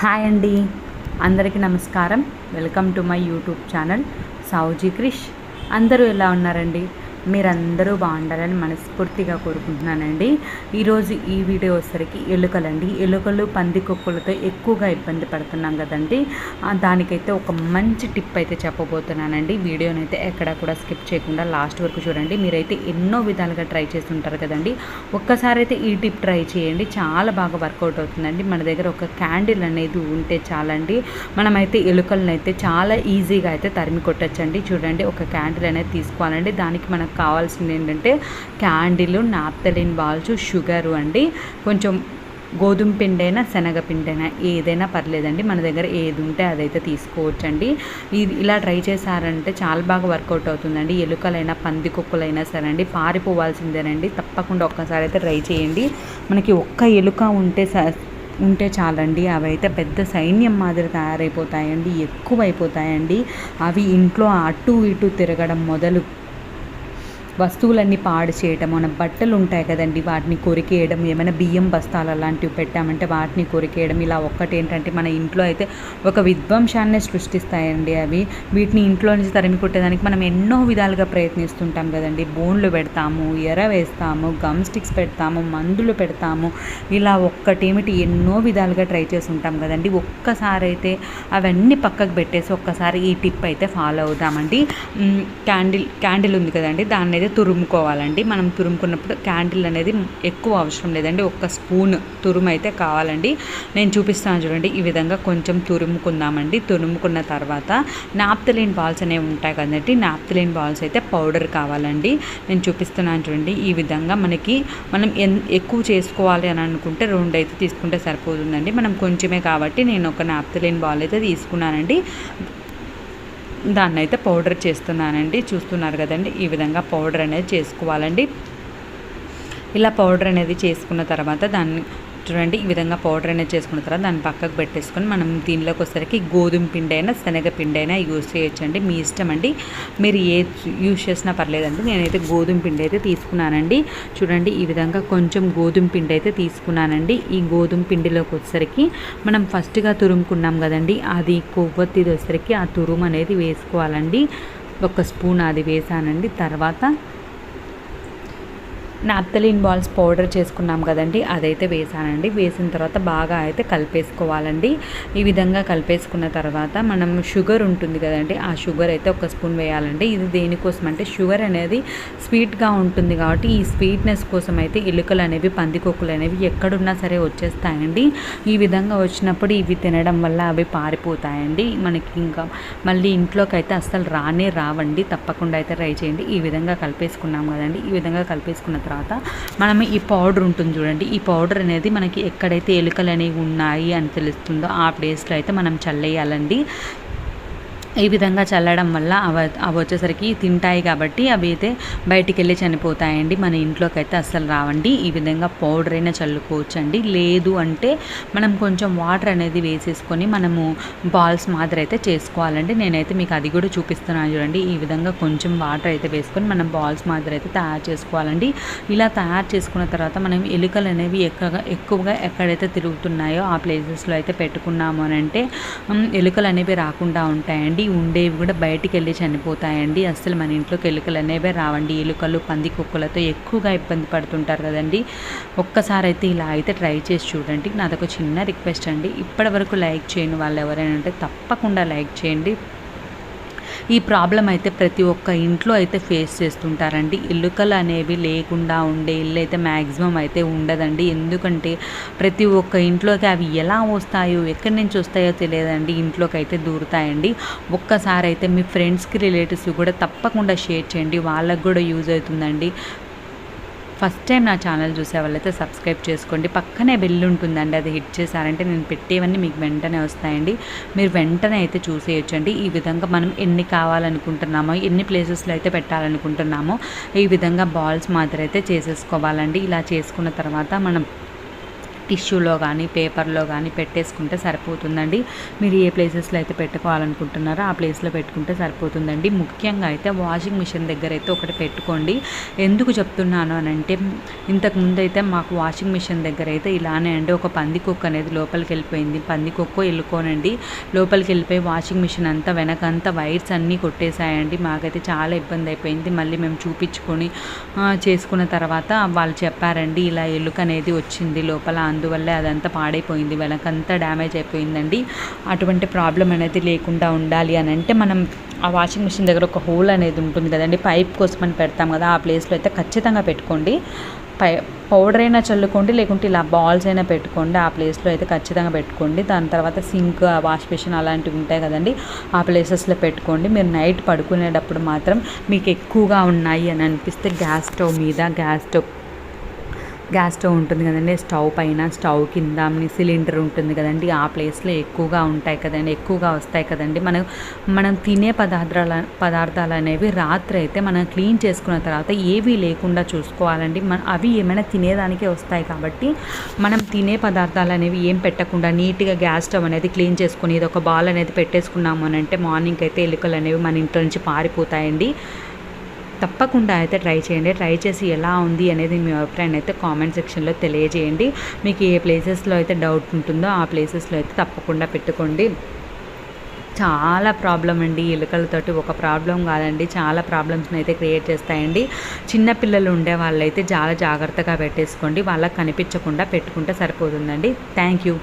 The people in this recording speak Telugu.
హాయ్ అండి, అందరికీ నమస్కారం. Welcome to my YouTube channel Saoji Krish. అందరూ ఎలా ఉన్నారండి? మీరందరూ బాగుండాలని మనస్ఫూర్తిగా కోరుకుంటున్నానండి. ఈరోజు ఈ వీడియో వచ్చేసరికి ఎలుకలండి. ఎలుకలు పందికొక్కులతో ఎక్కువగా ఇబ్బంది పడుతున్నాం కదండి. దానికైతే ఒక మంచి టిప్ అయితే చెప్పబోతున్నానండి. వీడియోని అయితే ఎక్కడా కూడా స్కిప్ చేయకుండా లాస్ట్ వరకు చూడండి. మీరైతే ఎన్నో విధాలుగా ట్రై చేస్తుంటారు కదండి. ఒక్కసారి అయితే ఈ టిప్ ట్రై చేయండి, చాలా బాగా వర్కౌట్ అవుతుందండి. మన దగ్గర ఒక క్యాండిల్ అనేది ఉంటే చాలండి, మనమైతే ఎలుకలను అయితే చాలా ఈజీగా అయితే తరిమి కొట్టచ్చండి. చూడండి, ఒక క్యాండిల్ అనేది తీసుకోవాలండి. దానికి మనకు కావాల్సింది ఏంటంటే క్యాండిల్, నాప్థలిన్ బాల్స్, షుగరు అండి, కొంచెం గోధుమ పిండైనా శనగపిండైనా ఏదైనా పర్లేదండి. మన దగ్గర ఏది ఉంటే అదైతే తీసుకోవచ్చండి. ఇలా ట్రై చేశారంటే చాలా బాగా వర్కౌట్ అవుతుందండి. ఎలుకలైనా పందికొక్కులైనా సరే అండి, పారిపోవాల్సిందేనండి. తప్పకుండా ఒక్కసారి అయితే ట్రై చేయండి. మనకి ఒక్క ఎలుక ఉంటే చాలండి, అవి అయితే పెద్ద సైన్యం మాదిరి తయారైపోతాయండి, ఎక్కువైపోతాయండి. అవి ఇంట్లో అటు ఇటు తిరగడం మొదలు వస్తువులన్నీ పాడు చేయటం, మన బట్టలు ఉంటాయి కదండి వాటిని కొరికేయడం, ఏమైనా బియ్యం బస్తాలు అలాంటివి పెట్టామంటే వాటిని కొరికేయడం, ఇలా ఒక్కటి ఏంటంటే మన ఇంట్లో అయితే ఒక విధ్వంసాన్ని సృష్టిస్తాయండి అవి. వీటిని ఇంట్లో నుంచి తరిమి కొట్టేదానికి మనం ఎన్నో విధాలుగా ప్రయత్నిస్తుంటాం కదండి. బోన్లు పెడతాము, ఎర వేస్తాము, గమ్ స్టిక్స్ పెడతాము, మందులు పెడతాము, ఇలా ఒక్కటేమిటి ఎన్నో విధాలుగా ట్రై చేసి ఉంటాం కదండి. ఒక్కసారి అయితే అవన్నీ పక్కకు పెట్టేసి ఒక్కసారి ఈ టిప్ అయితే ఫాలో అవుదామండి. క్యాండిల్ ఉంది కదండి, దాన్ని అయితే తురుముకోవాలండి. మనం తురుముకున్నప్పుడు క్యాండిల్ అనేది ఎక్కువ అవసరం లేదండి, ఒక్క స్పూన్ తురుము అయితే కావాలండి. నేను చూపిస్తాను చూడండి. ఈ విధంగా కొంచెం తురుముకుందామండి. తురుముకున్న తర్వాత నాప్థలిన్ బాల్స్ అనేవి ఉంటాయి కదండి, నాప్థలిన్ బాల్స్ అయితే పౌడర్ కావాలండి. నేను చూపిస్తున్నాను చూడండి. ఈ విధంగా మనం ఎక్కువ చేసుకోవాలి అని అనుకుంటే 2 అయితే తీసుకుంటే సరిపోతుందండి. మనం కొంచెమే కాబట్టి నేను ఒక నాప్థలిన్ బాల్ అయితే తీసుకున్నానండి. దాన్ని అయితే పౌడర్ చేస్తున్నానండి. చూస్తున్నారు కదండి, ఈ విధంగా పౌడర్ అనేది చేసుకోవాలండి. ఇలా పౌడర్ అనేది చేసుకున్న తర్వాత దాన్ని చూడండి, ఈ విధంగా పౌడర్ అనేది చేసుకున్న తర్వాత దాన్ని పక్కకు పెట్టేసుకొని మనం దీనిలోకి వచ్చేసరికి గోధుమ పిండి అయినా శనగపిండి అయినా యూజ్ చేయొచ్చండి, మీ ఇష్టం అండి. మీరు యూజ్ చేసినా పర్లేదండి. నేనైతే గోధుమ పిండి అయితే తీసుకున్నానండి. చూడండి, ఈ విధంగా కొంచెం గోధుమ పిండి అయితే తీసుకున్నానండి. ఈ గోధుమ పిండిలోకి వచ్చేసరికి మనం ఫస్ట్గా తురుముకున్నాం కదండి, అది కొవ్వొత్తిది వచ్చేసరికి ఆ తురుము అనేది వేసుకోవాలండి. ఒక స్పూన్ అది వేసానండి. తర్వాత నాప్థలిన్ బాల్స్ పౌడర్ చేసుకున్నాం కదండి, అదైతే వేసానండి. వేసిన తర్వాత బాగా అయితే కలిపేసుకోవాలండి. ఈ విధంగా కలిపేసుకున్న తర్వాత మనం షుగర్ ఉంటుంది కదండి, ఆ షుగర్ అయితే ఒక స్పూన్ వేయాలండి. ఇది దేనికోసం అంటే షుగర్ అనేది స్వీట్గా ఉంటుంది కాబట్టి ఈ స్వీట్నెస్ కోసం అయితే ఎలుకలు అనేవి పందికొక్కులు అనేవి ఎక్కడున్నా సరే వచ్చేస్తాయండి. ఈ విధంగా వచ్చినప్పుడు ఇవి తినడం వల్ల అవి పారిపోతాయండి. మనకి ఇంకా మళ్ళీ ఇంట్లోకి అయితే అస్సలు రావండి. తప్పకుండా అయితే ట్రై చేయండి. ఈ విధంగా కలిపేసుకున్నాం కదండి. ఈ విధంగా కలిపేసుకున్న తర్వాత మనం ఈ పౌడర్ ఉంటుంది చూడండి, ఈ పౌడర్ అనేది మనకి ఎక్కడైతే ఎలుకలు అనేవి ఉన్నాయి అని తెలుస్తుందో ఆ ప్లేస్లో అయితే మనం చల్లేయాలండి. ఈ విధంగా చల్లడం వల్ల అవి వచ్చేసరికి తింటాయి కాబట్టి అవి అయితే బయటికి వెళ్ళి చనిపోతాయండి. మన ఇంట్లోకి అయితే అస్సలు రావండి. ఈ విధంగా పౌడర్ అయినా చల్లుకోవచ్చండి. లేదు అంటే మనం కొంచెం వాటర్ అనేది వేసేసుకొని మనము బాల్స్ మాదిరి అయితే చేసుకోవాలండి. నేనైతే మీకు అది కూడా చూపిస్తున్నాను చూడండి. ఈ విధంగా కొంచెం వాటర్ అయితే వేసుకొని మనం బాల్స్ మాదిరి అయితే తయారు చేసుకోవాలండి. ఇలా తయారు చేసుకున్న తర్వాత మనం ఎలుకలు అనేవి ఎక్కువగా ఎక్కడైతే తిరుగుతున్నాయో ఆ ప్లేసెస్లో అయితే పెట్టుకున్నాము అని అంటే ఎలుకలు అనేవి రాకుండా ఉంటాయండి. ఉండేవి కూడా బయటికి వెళ్ళి చనిపోతాయండి. అసలు మన ఇంట్లోకి ఎలుకలు అనేవే రావండి. ఎలుకలు పందికొక్కులతో ఎక్కువగా ఇబ్బంది పడుతుంటారు కదండి. ఒక్కసారి అయితే ఇలా అయితే ట్రై చేసి చూడండి. నాదొక చిన్న రిక్వెస్ట్ అండి, ఇప్పటి వరకు లైక్ చేయని వాళ్ళు ఎవరైనా ఉంటే తప్పకుండా లైక్ చేయండి. ఈ ప్రాబ్లం అయితే ప్రతి ఒక్క ఇంట్లో అయితే ఫేస్ చేస్తుంటారండి. ఎలుకలు అనేవి లేకుండా ఉండే ఇల్లు అయితే మ్యాక్సిమం అయితే ఉండదండి. ఎందుకంటే ప్రతి ఒక్క ఇంట్లోకి అవి ఎలా వస్తాయో ఎక్కడి నుంచి వస్తాయో తెలియదండి, ఇంట్లోకి అయితే దూరుతాయండి. ఒక్కసారి అయితే మీ ఫ్రెండ్స్కి రిలేటివ్స్కి కూడా తప్పకుండా షేర్ చేయండి, వాళ్ళకు కూడా యూజ్ అవుతుందండి. ఫస్ట్ టైం నా ఛానల్ చూసే వాళ్ళైతే సబ్స్క్రైబ్ చేసుకోండి. పక్కనే బెల్ ఉంటుందండి, అది హిట్ చేశారంటే నేను పెట్టేవన్నీ మీకు వెంటనే వస్తాయండి. మీరు వెంటనే అయితే చూసేయచ్చండి. ఈ విధంగా మనం ఎన్ని కావాలనుకుంటున్నామో, ఎన్ని ప్లేసెస్లో అయితే పెట్టాలనుకుంటున్నామో ఈ విధంగా బాల్స్ మాత్రం అయితే చేసేసుకోవాలండి. ఇలా చేసుకున్న తర్వాత మనం టిష్యూలో కానీ పేపర్లో కానీ పెట్టేసుకుంటే సరిపోతుందండి. మీరు ఏ ప్లేసెస్లో అయితే పెట్టుకోవాలనుకుంటున్నారో ఆ ప్లేస్లో పెట్టుకుంటే సరిపోతుందండి. ముఖ్యంగా అయితే వాషింగ్ మిషన్ దగ్గర అయితే ఒకటి పెట్టుకోండి. ఎందుకు చెప్తున్నాను అని అంటే, ఇంతకుముందు అయితే మాకు వాషింగ్ మిషన్ దగ్గర అయితే ఇలానే అండి, ఒక పందికొక్కు అనేది లోపలికి వెళ్ళిపోయింది. పందికొక్కు ఎల్లుకోనండి లోపలికి వెళ్ళిపోయి వాషింగ్ మిషన్ అంతా వెనకంతా వైర్స్ అన్నీ కొట్టేశాయండి. మాకైతే చాలా ఇబ్బంది అయిపోయింది. మళ్ళీ మేము చూపించుకొని చేసుకున్న తర్వాత వాళ్ళు చెప్పారండి, ఇలా ఎలుక అనేది వచ్చింది లోపల, అందువల్లే అదంతా పాడైపోయింది, వెనకంతా డ్యామేజ్ అయిపోయిందండి. అటువంటి ప్రాబ్లం అనేది లేకుండా ఉండాలి అని అంటే, మనం ఆ వాషింగ్ మిషన్ దగ్గర ఒక హోల్ అనేది ఉంటుంది కదండి, పైప్ కోసం అని పెడతాం కదా, ఆ ప్లేస్లో అయితే ఖచ్చితంగా పెట్టుకోండి. పౌడర్ అయినా చల్లుకోండి, లేకుంటే ఇలా బాల్స్ అయినా పెట్టుకోండి. ఆ ప్లేస్లో అయితే ఖచ్చితంగా పెట్టుకోండి. దాని తర్వాత సింక్, వాష్ బేసిన్ అలాంటివి ఉంటాయి కదండి, ఆ ప్లేసెస్లో పెట్టుకోండి. మీరు నైట్ పడుకునేటప్పుడు మాత్రం మీకు ఎక్కువగా ఉన్నాయి అని అనిపిస్తే గ్యాస్ స్టవ్ ఉంటుంది కదండి, స్టవ్ పైన, స్టవ్ కింద సిలిండర్ ఉంటుంది కదండి, ఆ ప్లేస్లో ఎక్కువగా ఉంటాయి కదండి, ఎక్కువగా వస్తాయి కదండి. మనం తినే పదార్థాలు అనేవి రాత్రి అయితే మనం క్లీన్ చేసుకున్న తర్వాత ఏవి లేకుండా చూసుకోవాలండి. అవి ఏమైనా తినేదానికే వస్తాయి కాబట్టి మనం తినే పదార్థాలు అనేవి ఏం పెట్టకుండా నీట్గా గ్యాస్ స్టవ్ అనేది క్లీన్ చేసుకుని ఇది ఒక బాల్ అనేది పెట్టేసుకున్నాము అని అంటే మార్నింగ్ అయితే ఎలుకలు అనేవి మన ఇంట్లో నుంచి పారిపోతాయండి. తప్పకుండా అయితే ట్రై చేయండి. ట్రై చేసి ఎలా ఉంది అనేది మీ అభిప్రాయాన్ని అయితే కామెంట్ సెక్షన్లో తెలియజేయండి. మీకు ఏ ప్లేసెస్లో అయితే డౌట్ ఉంటుందో ఆ ప్లేసెస్లో అయితే తప్పకుండా పెట్టుకోండి. చాలా ప్రాబ్లం అండి ఎలుకలతోటి, ఒక ప్రాబ్లం కాదండి, చాలా ప్రాబ్లమ్స్ని అయితే క్రియేట్ చేస్తాయండి. చిన్నపిల్లలు ఉండే వాళ్ళైతే చాలా జాగ్రత్తగా పెట్టేసుకోండి, వాళ్ళకి కనిపించకుండా పెట్టుకుంటే సరిపోతుందండి. Thank you.